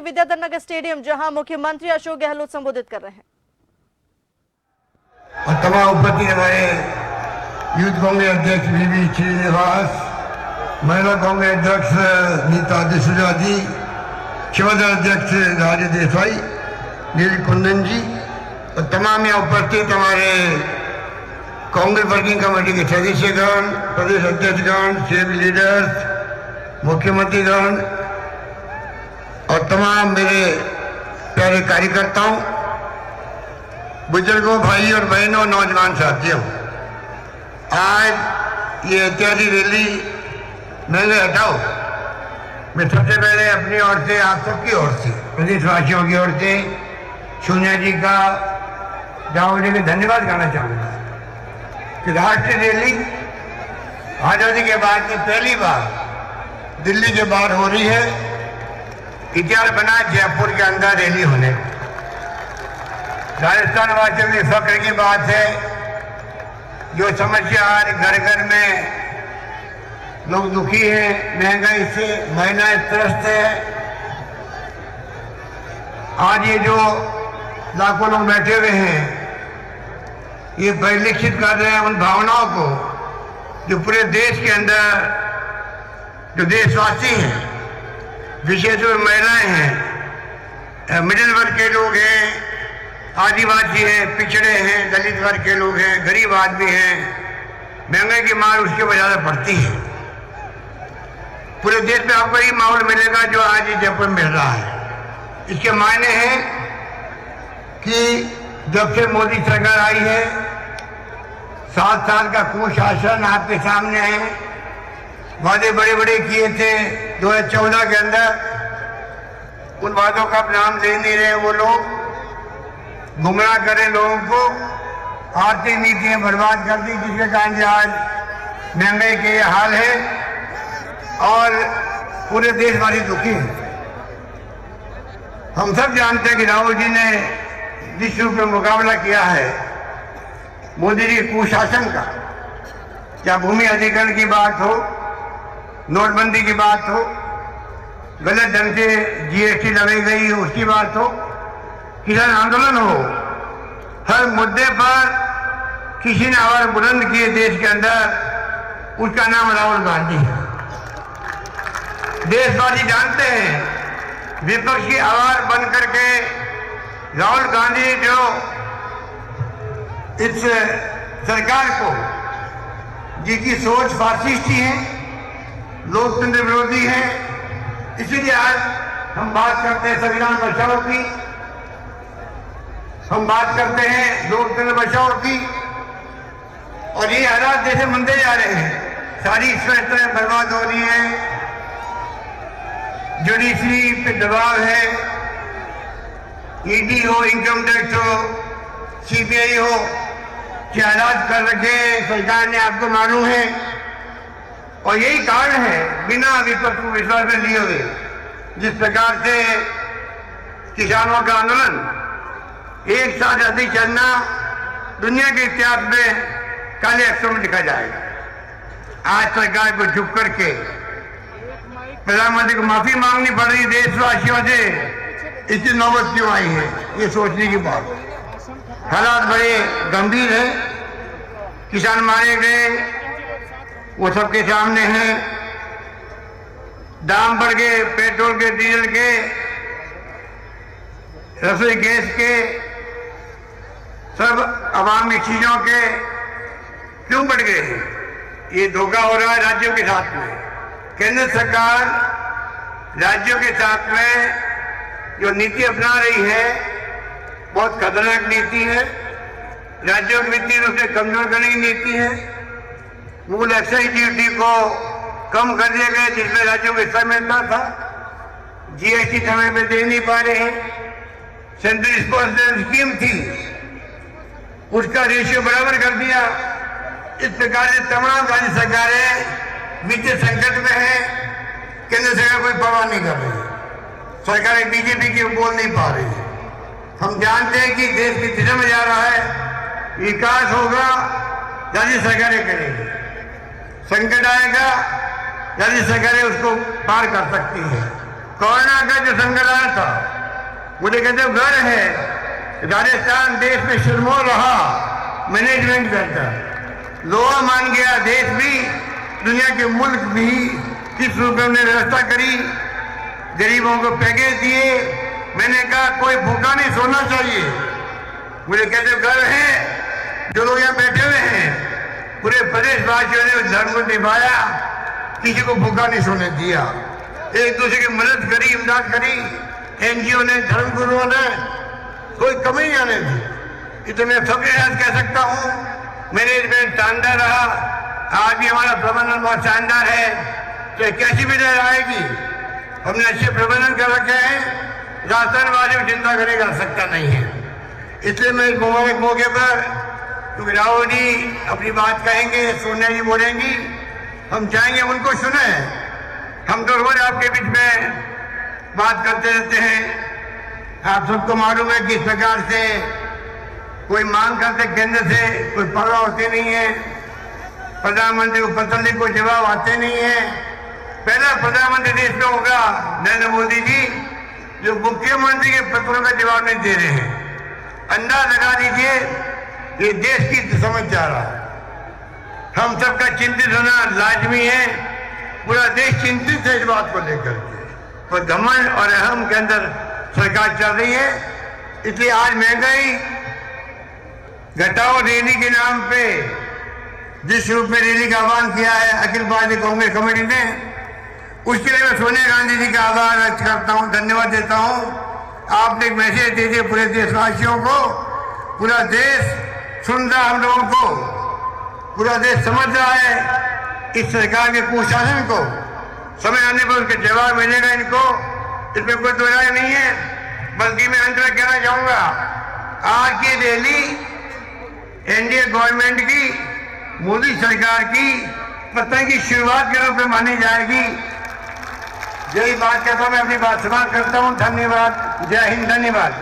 Vidyadhar Nagar stadium, जहां मुख्यमंत्री अशोक गहलोत संबोधित कर रहे हैं। और तमाम उपस्थित हमारे यूथ कांग्रेस अध्यक्ष वीवी श्रीनिवास, महिला कांग्रेस अध्यक्ष नीता डिसूजा जी, शिवदल अध्यक्ष राजे देसाई, नील कुंदन जी और तमाम यहाँ उपस्थित हमारे कांग्रेस वर्किंग कमेटी के सदस्यगण, प्रदेश अध्यक्षगण, स्टेट लीडर्स, मुख्यमंत्रीगण और तमाम मेरे प्यारे कार्यकर्ताओं, बुजुर्गों, भाई और बहनों, नौजवान साथियों, आज ये ऐतिहासिक रैली मैंने हटाओ। मैं सबसे पहले अपनी ओर से, आप सबकी ओर से, प्रदेशवासियों की ओर से सोनिया जी का, जावड़े का धन्यवाद करना चाहूँगा कि राष्ट्रीय रैली आज़ादी के बाद में पहली बार दिल्ली के बाहर हो रही है। इतिहास बना जयपुर के अंदर रैली होने। राजस्थान वासियों के फख्र की बात है। जो समस्या आज घर घर में लोग दुखी हैं, महंगाई से महिलाएं त्रस्त है, आज ये जो लाखों लोग बैठे हुए हैं, ये परिलक्षित कर रहे हैं उन भावनाओं को जो पूरे देश के अंदर जो देशवासी हैं, विशेष रूप महिलाएं हैं, मिडिल वर्ग के लोग हैं, आदिवासी हैं, पिछड़े हैं, दलित वर्ग के लोग हैं, गरीब आदमी हैं, महंगाई की मार उसके वजह से पड़ती है। पूरे देश में आपको यही माहौल मिलेगा जो आज जयपुर में मिल रहा है। इसके मायने हैं कि जब से मोदी सरकार आई है, 7 साल का कुशासन आपके सामने है। वादे बड़े बड़े किए थे 2014 के अंदर, उन वादों का नाम ले नहीं रहे वो लोग, गुमराह करे लोगों को, आर्थिक नीतियां बर्बाद कर दी, जिसके कारण आज महंगाई के ये हाल है और पूरे देशवासी दुखी हैं। हम सब जानते हैं कि राहुल जी ने जिस रूप में मुकाबला किया है मोदी जी के कुशासन का, क्या भूमि अधिग्रहण की बात हो, नोटबंदी की बात हो, गलत ढंग से जीएसटी लगाई गई हो उसकी बात हो, किसान आंदोलन हो, हर मुद्दे पर किसी ने आवाज बुलंद किए देश के अंदर, उसका नाम राहुल गांधी है। देशवासी जानते हैं विपक्ष की आवाज बन करके राहुल गांधी जो इस सरकार को, जिसकी सोच फासिस्टी है, लोकतंत्र विरोधी है, इसीलिए आज हम बात करते हैं संविधान बचाओ की, हम बात करते हैं लोकतंत्र बचाओ की, और ये हालात जैसे मंदे जा रहे हैं, सारी व्यवस्थाएं बर्बाद हो रही है, जुडिशरी पे दबाव है, ईडी हो, इनकम टैक्स हो, सीबीआई हो, क्या हालात कर रखे सरकार ने आपको मालूम है। और यही कारण है बिना विपक्ष को विश्वास में लिए हुए जिस प्रकार से किसानों का आंदोलन एक साथ अधिक चलना दुनिया के इतिहास में काले अक्षरों में लिखा जाएगा। आज सरकार को झुक करके प्रधानमंत्री को माफी मांगनी पड़ रही देशवासियों से, इसकी नौबत क्यों आई है, ये सोचने की बात। हालात बड़े गंभीर हैं, किसान मारे गए वो सबके सामने हैं, दाम बढ़ गए पेट्रोल के, डीजल के, रसोई गैस के, सब आवामी चीजों के क्यों बढ़ गए हैं। ये धोखा हो रहा है राज्यों के साथ में। केंद्र सरकार राज्यों के साथ में जो नीति अपना रही है बहुत खतरनाक नीति है। राज्यों की वित्तीय रूप से कमजोर करने की नीति है। मूल एक्साइज ड्यूटी को कम कर दिया गया जिसमें राज्यों को हिस्सा मिलता था, जीएसटी समय पे दे नहीं पा रहे हैं। सेंट्रल स्पॉन्सर स्कीम थी, उसका रेशियो बराबर कर दिया। इस प्रकार से तमाम राज्य सरकारें वित्तीय संकट में है, केंद्र सरकार कोई परवाह नहीं कर रही, सरकारें बीजेपी की बोल नहीं पा रही है। हम जानते हैं कि देश की दिशा में जा रहा है, विकास होगा राज्य सरकारें करेंगी, संकट आएगा राज्य सरकारें उसको पार कर सकती है। कोरोना का जो संकट आया था, मुझे कहते घर है राजस्थान देश में सिरमौर रहा मैनेजमेंट करता, लोहा मान गया देश भी, दुनिया के मुल्क भी, किस रूप में उन्होंने व्यवस्था करी, गरीबों को पैकेज दिए। मैंने कहा कोई भूखा नहीं सोना चाहिए। मुझे कहते घर है, जो लोग यहाँ बैठे हुए हैं, पूरे प्रदेशवासियों ने उस धर्म को निभाया, किसी को भूखा नहीं सोने दिया, एक दूसरे की मदद करी, इमदाद करी, एनजीओ ने, धर्म गुरुओं ने, कोई कमी नहीं आने दी। तो मैं सबके साथ कह सकता हूँ मैनेजमेंट शानदार रहा, आज भी हमारा प्रबंधन बहुत शानदार है। तो कैसी भी लहर आएगी, हमने अच्छे प्रबंधन कर रखे हैं, राजस्थान वाले को चिंता करने का सकता नहीं है। इसलिए मैं इस मुबारक मौके पर, क्योंकि राहुल जी अपनी बात कहेंगे, सोनिया जी बोलेंगी, हम चाहेंगे उनको सुने। हम तो रोज आपके बीच में बात करते रहते हैं, आप सबको मालूम है किस प्रकार से कोई मांग करते केंद्र से, कोई परवाह होती नहीं है, प्रधानमंत्री को पत्र लिख कोई जवाब आते नहीं है। पहला प्रधानमंत्री देश में होगा नरेंद्र मोदी जी, जो मुख्यमंत्री के पत्रों का जवाब नहीं दे रहे हैं। अंदाज लगा दीजिए ये देश की समझ जा रहा है। हम सबका चिंतित होना लाजमी है, पूरा देश चिंतित है इस बात को लेकर के। तो घमंड और अहम के अंदर सरकार चल रही है, इसलिए आज महंगाई घटाओ रैली के नाम पे जिस रूप में रैली का आह्वान किया है अखिल भारतीय कांग्रेस कमेटी ने, उसके लिए मैं सोनिया गांधी जी का आभार व्यक्त करता हूं, धन्यवाद देता हूं। आपने एक मैसेज दे दिया पूरे देशवासियों को, पूरा देश सुन रहा, हम लोगों को पूरा देश समझ रहा है इस सरकार के कुशासन को। समय आने पर उसके जवाब मिलेगा इनको, इसमें कोई दो राय नहीं है। बल्कि मैं अंत में कहना चाहूंगा, आज की रैली एनडीए गवर्नमेंट की, मोदी सरकार की पतन की शुरुआत के रूप में मानी जाएगी। यही बात कहता हूं, मैं अपनी बात समाप्त करता हूं। धन्यवाद, जय हिंद, धन्यवाद।